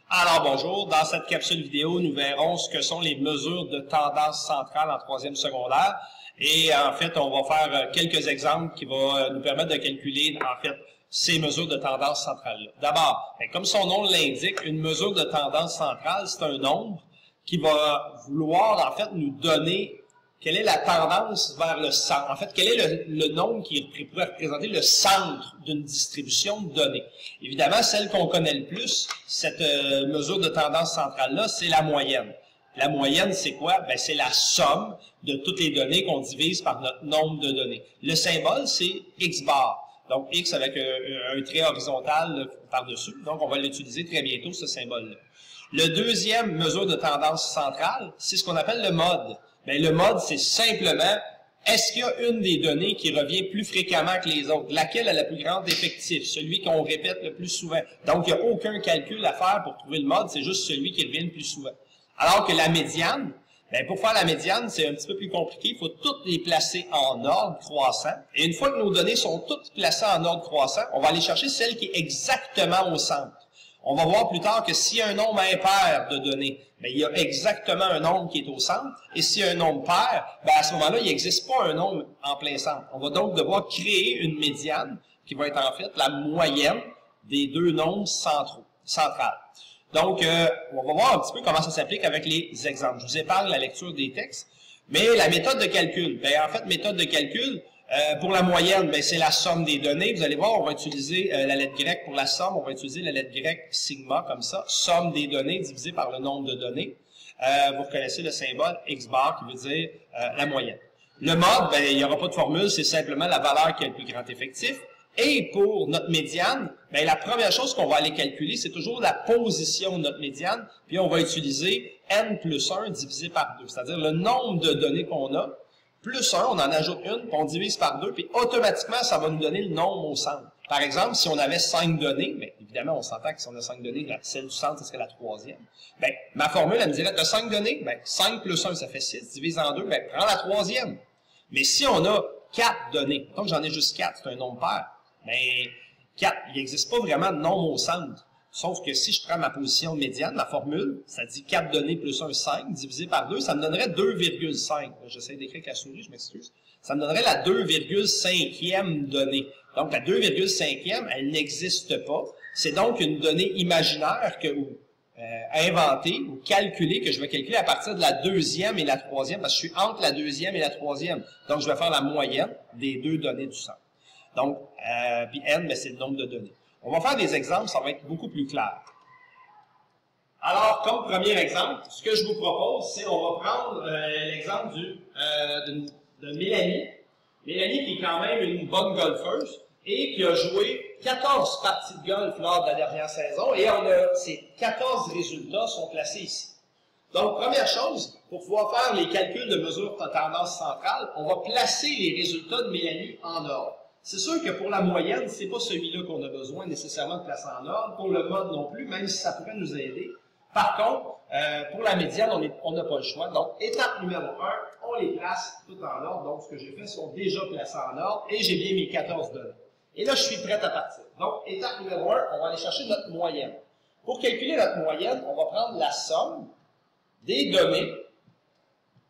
Alors bonjour, dans cette capsule vidéo, nous verrons ce que sont les mesures de tendance centrale en troisième secondaire. Et en fait, on va faire quelques exemples qui vont nous permettre de calculer en fait ces mesures de tendance centrale-là. D'abord, comme son nom l'indique, une mesure de tendance centrale, c'est un nombre qui va vouloir en fait nous donner quelle est la tendance vers le centre. En fait, quel est le nombre qui pourrait représenter le centre d'une distribution de données. Évidemment, celle qu'on connaît le plus, cette mesure de tendance centrale-là, c'est la moyenne. La moyenne, c'est quoi? Ben, c'est la somme de toutes les données qu'on divise par notre nombre de données. Le symbole, c'est X bar. Donc, X avec un trait horizontal par-dessus. Donc, on va l'utiliser très bientôt, ce symbole-là. Le deuxième mesure de tendance centrale, c'est ce qu'on appelle le mode. Bien, le mode, c'est simplement, est-ce qu'il y a une des données qui revient plus fréquemment que les autres? Laquelle a la plus grande effectif? Celui qu'on répète le plus souvent. Donc, il n'y a aucun calcul à faire pour trouver le mode, c'est juste celui qui revient le plus souvent. Alors que la médiane, bien, pour faire la médiane, c'est un petit peu plus compliqué. Il faut toutes les placer en ordre croissant. Et une fois que nos données sont toutes placées en ordre croissant, on va aller chercher celle qui est exactement au centre. On va voir plus tard que s'il y a un nombre impair de données, bien, il y a exactement un nombre qui est au centre. Et s'il y a un nombre pair, bien, à ce moment-là, il n'existe pas un nombre en plein centre. On va donc devoir créer une médiane qui va être en fait la moyenne des deux nombres centrales. Donc, on va voir un petit peu comment ça s'applique avec les exemples. Je vous épargne la lecture des textes. Mais la méthode de calcul, bien, en fait, méthode de calcul, pour la moyenne, ben, c'est la somme des données. Vous allez voir, on va utiliser la lettre grecque pour la somme. On va utiliser la lettre grecque sigma, comme ça. Somme des données divisée par le nombre de données. Vous reconnaissez le symbole X bar qui veut dire la moyenne. Le mode, ben, il n'y aura pas de formule, c'est simplement la valeur qui a le plus grand effectif. Et pour notre médiane, ben, la première chose qu'on va aller calculer, c'est toujours la position de notre médiane. Puis on va utiliser n plus 1 divisé par 2, c'est-à-dire le nombre de données qu'on a. Plus 1, on en ajoute une, puis on divise par 2, puis automatiquement, ça va nous donner le nombre au centre. Par exemple, si on avait 5 données, bien, évidemment, on s'entend que si on a 5 données, celle du centre, ce serait la troisième. Bien, ma formule, elle me dirait, de 5 données, bien, 5 plus 1, ça fait 6, divise en 2, bien, prends la troisième. Mais si on a 4 données, donc j'en ai juste 4, c'est un nombre pair, bien, 4, il n'existe pas vraiment de nombre au centre. Sauf que si je prends ma position médiane, ma formule, ça dit 4 données plus 1, 5, divisé par 2, ça me donnerait 2,5. J'essaie d'écrire avec la souris, je m'excuse. Ça me donnerait la 2,5e donnée. Donc, la 2,5e, elle n'existe pas. C'est donc une donnée imaginaire inventée ou calculée, que je vais calculer à partir de la deuxième et la troisième, parce que je suis entre la deuxième et la troisième. Donc, je vais faire la moyenne des deux données du centre. Donc, puis n, c'est le nombre de données. On va faire des exemples, ça va être beaucoup plus clair. Alors, comme premier exemple, ce que je vous propose, c'est on va prendre l'exemple de Mélanie. Mélanie qui est quand même une bonne golfeuse et qui a joué 14 parties de golf lors de la dernière saison et ces 14 résultats sont placés ici. Donc, première chose, pour pouvoir faire les calculs de mesure de tendance centrale, on va placer les résultats de Mélanie en ordre. C'est sûr que pour la moyenne, c'est pas celui-là qu'on a besoin nécessairement de placer en ordre. Pour le mode non plus, même si ça pourrait nous aider. Par contre, pour la médiane, on n'a pas le choix. Donc, étape numéro 1, on les place tout en ordre. Donc, ce que j'ai fait, sont déjà placés en ordre et j'ai bien mes 14 données. Et là, je suis prêt à partir. Donc, étape numéro 1, on va aller chercher notre moyenne. Pour calculer notre moyenne, on va prendre la somme des données.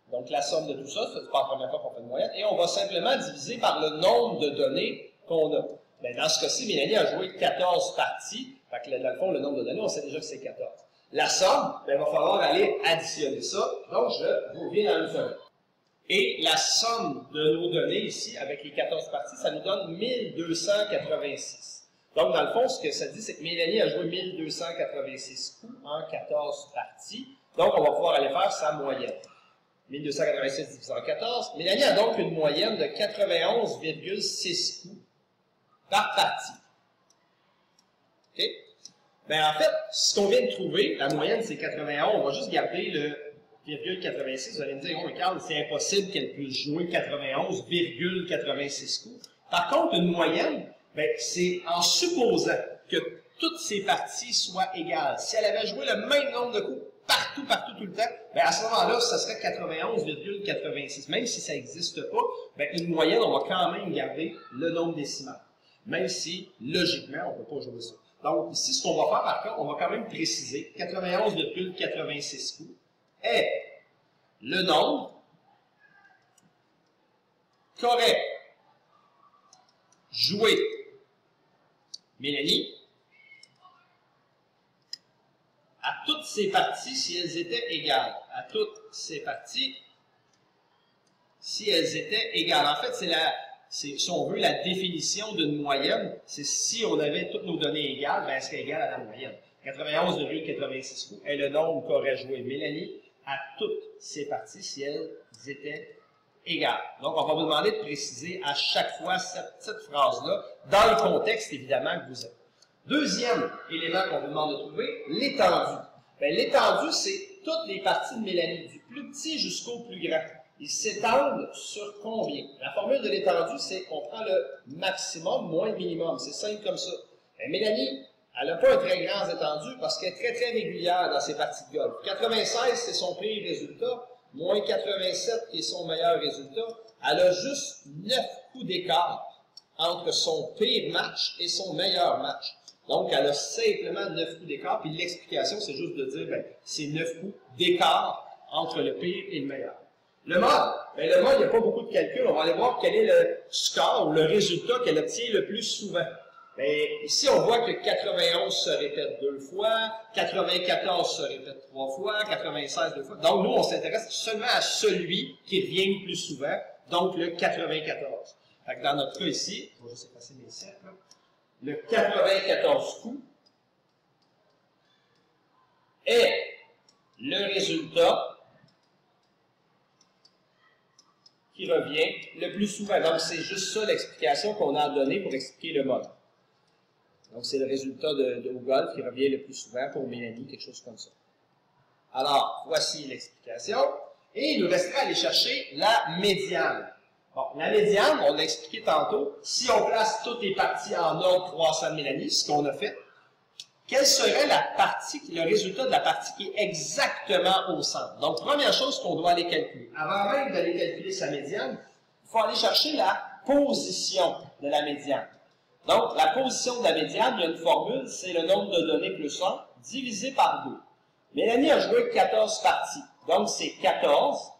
Donc, la somme de tout ça, c'est pas la première fois qu'on fait une moyenne, et on va simplement diviser par le nombre de données qu'on a. Bien, dans ce cas-ci, Mélanie a joué 14 parties, fait que dans le fond, le nombre de données, on sait déjà que c'est 14. La somme, bien, il va falloir aller additionner ça, donc je vous reviens dans une seconde. Et la somme de nos données ici, avec les 14 parties, ça nous donne 1286. Donc, dans le fond, ce que ça dit, c'est que Mélanie a joué 1286 coups en 14 parties, donc on va pouvoir aller faire sa moyenne. 1286 divisé en 14. Mélanie a donc une moyenne de 91,6 coups par partie. OK? Bien, en fait, ce qu'on vient de trouver, la moyenne, c'est 91. On va juste garder le virgule 86. Vous allez me dire, oh, Carl, c'est impossible qu'elle puisse jouer 91,86 coups. Par contre, une moyenne, bien, c'est en supposant que toutes ces parties soient égales. Si elle avait joué le même nombre de coups, partout, tout le temps, bien à ce moment-là, ça serait 91,86. Même si ça n'existe pas, bien, une moyenne, on va quand même garder le nombre décimal. Même si, logiquement, on ne peut pas jouer ça. Donc, ici, ce qu'on va faire, par contre, on va quand même préciser 91,86 coups est le nombre qu'aurait joué Mélanie à toutes ces parties si elles étaient égales. À toutes ces parties si elles étaient égales. En fait, si on veut, la définition d'une moyenne, c'est si on avait toutes nos données égales, ben, elle serait égale à la moyenne. 91,86 coups est le nombre qu'aurait joué Mélanie à toutes ces parties si elles étaient égales. Donc, on va vous demander de préciser à chaque fois cette petite phrase-là, dans le contexte, évidemment, que vous êtes. Deuxième élément qu'on vous demande de trouver, l'étendue. Bien, l'étendue, c'est toutes les parties de Mélanie, du plus petit jusqu'au plus grand. Ils s'étendent sur combien? La formule de l'étendue, c'est qu'on prend le maximum moins le minimum. C'est simple comme ça. Bien, Mélanie, elle n'a pas un très grand étendu parce qu'elle est très, très régulière dans ses parties de golf. 96, c'est son pire résultat, moins 87, qui est son meilleur résultat. Elle a juste 9 coups d'écart entre son pire match et son meilleur match. Donc, elle a simplement 9 coups d'écart, puis l'explication, c'est juste de dire, ben, c'est 9 coups d'écart entre le pire et le meilleur. Le mode, ben, le mode, il n'y a pas beaucoup de calculs. On va aller voir quel est le score ou le résultat qu'elle obtient le plus souvent. Ben, ici, on voit que 91 se répète 2 fois, 94 se répète 3 fois, 96 2 fois. Donc, nous, on s'intéresse seulement à celui qui revient le plus souvent, donc le 94. Fait que dans notre cas ici, je vais juste effacer mes cercles, le 94 coups est le résultat qui revient le plus souvent. Donc, c'est juste ça l'explication qu'on a donnée pour expliquer le mode. Donc, c'est le résultat au golf qui revient le plus souvent pour Mélanie, quelque chose comme ça. Alors, voici l'explication. Et il nous restera à aller chercher la médiane. Bon, la médiane, on l'a expliqué tantôt, si on place toutes les parties en ordre croissant de Mélanie, ce qu'on a fait, quelle serait la partie, le résultat de la partie qui est exactement au centre? Donc, première chose qu'on doit aller calculer. Avant même d'aller calculer sa médiane, il faut aller chercher la position de la médiane. Donc, la position de la médiane, il y a une formule, c'est le nombre de données plus 1 divisé par 2. Mélanie a joué 14 parties. Donc, c'est 14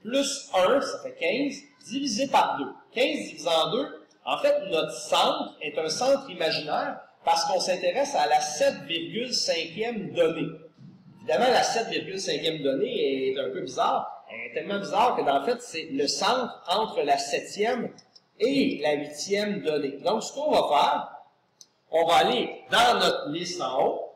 plus 1, ça fait 15, divisé par 2. 15 divisé en 2, en fait, notre centre est un centre imaginaire parce qu'on s'intéresse à la 7,5e donnée. Évidemment, la 7,5e donnée est un peu bizarre. Elle est tellement bizarre que, en fait, c'est le centre entre la 7e et la 8e donnée. Donc, ce qu'on va faire, on va aller dans notre liste en haut.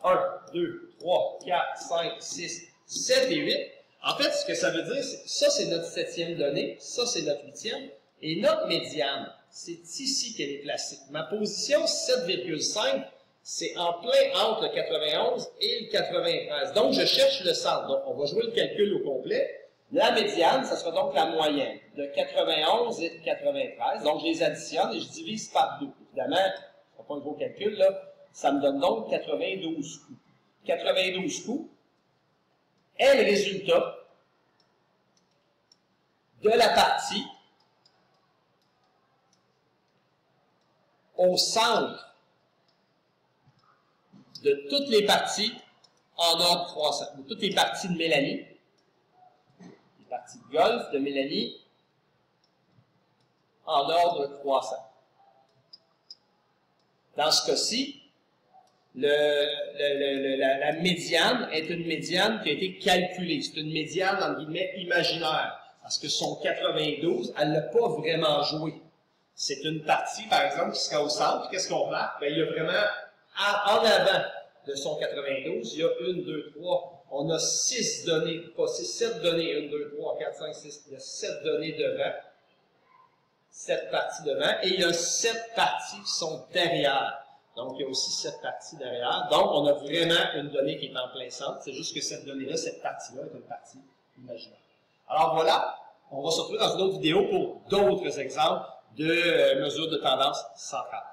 1, 2, 3, 4, 5, 6, 7 et 8. En fait, ce que ça veut dire, c'est ça, c'est notre 7e donnée, ça, c'est notre 8e, et notre médiane, c'est ici qu'elle est placée. Ma position, 7,5, c'est en plein entre le 91 et le 93. Donc, je cherche le centre. Donc, on va jouer le calcul au complet. La médiane, ça sera donc la moyenne de 91 et de 93. Donc, je les additionne et je divise par 2. Évidemment, ce n'est pas un gros calcul, là. Ça me donne donc 92 coups. 92 coups est le résultat de la partie au centre de toutes les parties en ordre croissant. De toutes les parties de Mélanie, les parties de golf de Mélanie en ordre croissant. Dans ce cas-ci, la médiane est une médiane qui a été calculée. C'est une médiane, entre guillemets, imaginaire. Parce que son 92, elle n'a pas vraiment joué. C'est une partie, par exemple, qui sera au centre. Qu'est-ce qu'on fait? Ben, il y a vraiment, en avant de son 92, il y a 1, 2, 3. On a 6 données, pas 6, 7 données. 1, 2, 3, 4, 5, 6. Il y a 7 données devant. 7 parties devant. Et il y a 7 parties qui sont derrière. Donc, il y a aussi 7 parties derrière. Donc, on a vraiment une donnée qui est en plein centre. C'est juste que cette donnée-là, cette partie-là, est une partie imaginaire. Alors voilà, on va se retrouver dans une autre vidéo pour d'autres exemples de mesures de tendance centrale.